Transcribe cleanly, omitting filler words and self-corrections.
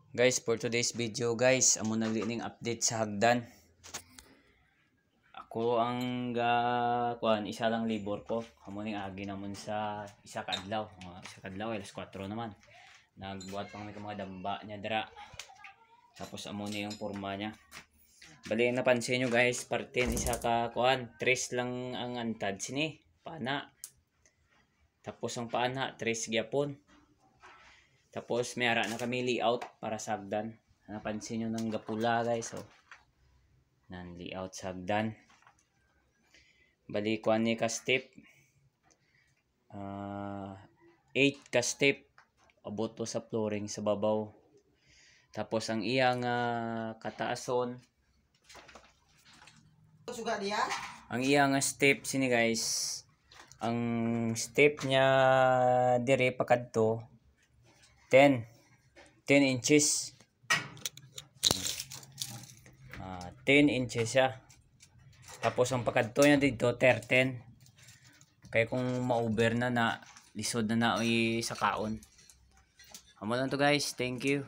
Guys, for today's video guys, amo naglining update sa hagdan. Ako ang isa lang labor ko. Amo ning agi namon sa isa ka adlaw. Isa ka adlaw, alas 4 naman. Nagbuhat pang may mga damba niya dira. Tapos amo ni yung forma niya. Bali napansin nyo guys, parte isa ka tres lang ang antad sini, pana. Tapos ang pana, tres gyapon. Tapos may ara na kami layout para sa hagdan. Napansin nyo ng gapula guys. So, nan layout sa hagdan. Bali kuan ni ka step. 8 ka step. Abot to sa flooring sa babaw. Tapos ang iyang kataason. Ang iyang step sini guys. Ang step niya dire pakadto 10 inches. 10 inches siya. Tapos ang pakadto niya dito 13. Kaya kung ma-over na lisod na sa kaon. Amo lang to guys. Thank you.